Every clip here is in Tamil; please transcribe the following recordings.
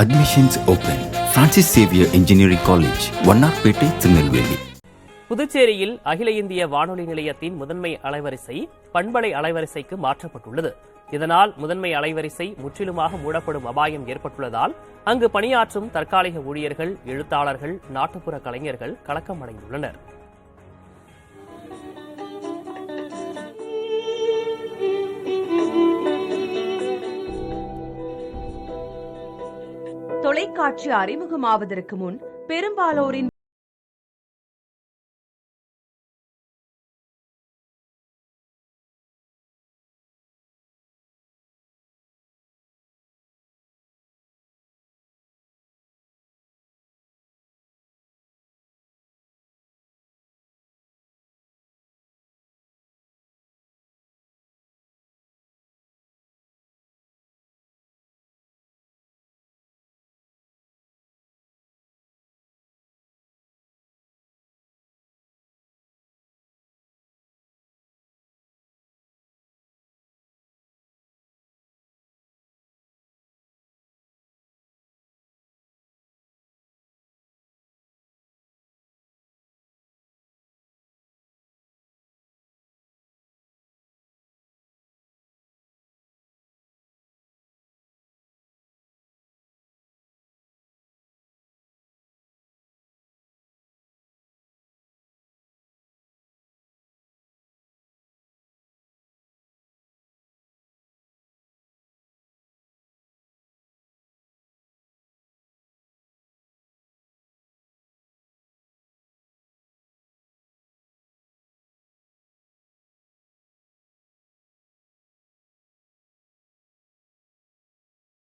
Admissions open. Francis Xavier Engineering College, Vannarpettai, Tirunelveli. புதுச்சேரியில் அகில இந்திய வானொலி நிலையத்தின் முதன்மை அலைவரிசை பண்பலை அலைவரிசைக்கு மாற்றப்பட்டுள்ளது. இதனால் முதன்மை அலைவரிசை முற்றிலுமாக மூடப்படும் அபாயம் ஏற்பட்டுள்ளதால் அங்கு பணியாற்றும் தற்காலிக ஊழியர்கள், எழுத்தாளர்கள், நாட்டுப்புற கலைஞர்கள் கலக்கமடைந்துள்ளனர். தொலைக்காட்சி அறிமுகமாவதற்கு முன் பெரும்பாலோரின்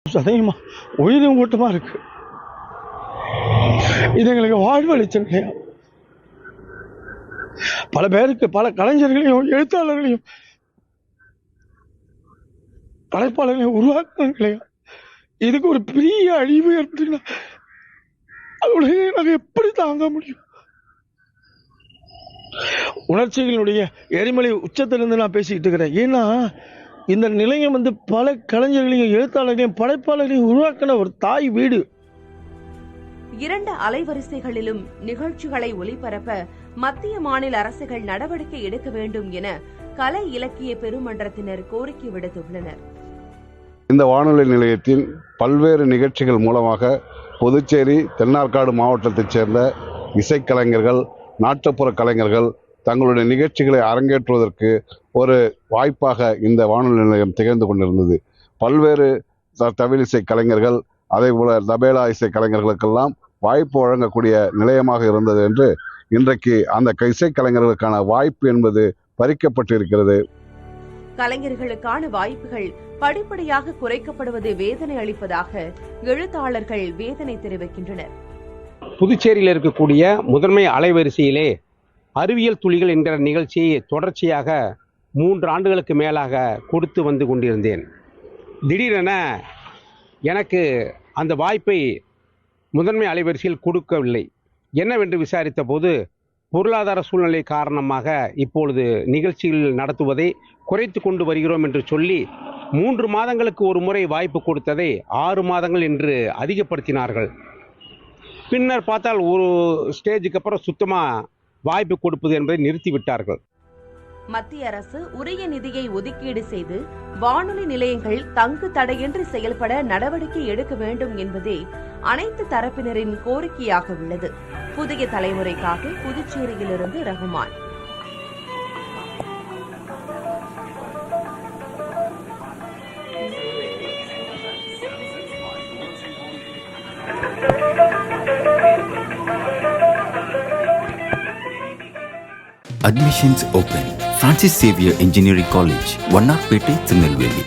அதிகமா உயிரும் கூட்டமா இருக்கு. இது எங்களுக்கு வாழ்வளிச்சம் கிடையாது. பல பேருக்கு, பல கலைஞர்களையும், எழுத்தாளர்களையும், படைப்பாளர்களையும் உருவாக்குறது கிடையாது. இதுக்கு ஒரு பெரிய அழிவு ஏற்பட்டுன்னா அதோடைய நாங்கள் எப்படி தாங்க முடியும்? உணர்ச்சிகளுடைய எரிமலை உச்சத்திலிருந்து நான் பேசிக்கிட்டு இருக்கிறேன். ஏன்னா இந்த நிலையம் பல கலைஞர்களையும், எழுத்தாளர்களையும், படைப்பாளர்களையும் உருவாக்கின ஒரு தாய் வீடு. 2 அலைவரிசைகளிலும் நிகழ்ச்சிகளை ஒளிபரப்ப மத்திய மாநில அரசுகள் நடவடிக்கை எடுக்க வேண்டும் என கலை இலக்கிய பெருமன்றத்தினர் கோரிக்கை விடுத்துள்ளனர். இந்த வானொலி நிலையத்தின் பல்வேறு நிகழ்ச்சிகள் மூலமாக புதுச்சேரி, தென்னார்காடு மாவட்டத்தைச் சேர்ந்த இசைக்கலைஞர்கள், நாட்டுப்புற கலைஞர்கள் தங்களுடைய நிகழ்ச்சிகளை அரங்கேற்றுவதற்கு ஒரு வாய்ப்பாக இந்த வானொலி நிலையம் திகழ்ந்து கொண்டிருந்தது. பல்வேறு தவில் இசை கலைஞர்கள், அதே போல தபேலா இசை கலைஞர்களுக்கெல்லாம் வாய்ப்பு வழங்கக்கூடிய நிலையமாக இருந்தது என்று இன்றைக்கு அந்த இசைக்கலைஞர்களுக்கான வாய்ப்பு என்பது பறிக்கப்பட்டிருக்கிறது. கலைஞர்களுக்கான வாய்ப்புகள் படிப்படியாக குறைக்கப்படுவது வேதனை அளிப்பதாக எழுத்தாளர்கள் வேதனை தெரிவிக்கின்றனர். புதுச்சேரியில் இருக்கக்கூடிய முதன்மை அலைவரிசையிலே அறிவியல் துளிகள் என்கிற நிகழ்ச்சியை தொடர்ச்சியாக 3 ஆண்டுகளுக்கு மேலாக கொடுத்து வந்து கொண்டிருந்தேன். திடீரென எனக்கு அந்த வாய்ப்பை முதன்மை அலைவரிசையில் கொடுக்கவில்லை. என்னவென்று விசாரித்த போது பொருளாதார சூழ்நிலை காரணமாக இப்பொழுது நிகழ்ச்சிகள் நடத்துவதை குறைத்து கொண்டு வருகிறோம் என்று சொல்லி 3 மாதங்களுக்கு ஒரு முறை வாய்ப்பு கொடுத்ததை 6 மாதங்கள் என்று அதிகப்படுத்தினார்கள். பின்னர் பார்த்தால் ஒரு ஸ்டேஜுக்கு அப்புறம் சுத்தமாக வாய்ப்பு கொடுப்பது என்பதை நிறுத்திவிட்டார்கள். மத்திய அரசு உரிய நிதியை ஒதுக்கீடு செய்து வானொலி நிலையங்கள் தங்கு தடையின்றி செயல்பட நடவடிக்கை எடுக்க வேண்டும் என்பதே அனைத்து தரப்பினரின் கோரிக்கையாக உள்ளது. புதிய தலைமுறைக்காக புதுச்சேரியிலிருந்து Rahman. Admissions open. Francis Xavier Engineering College, Vannarpettai, Tirunelveli.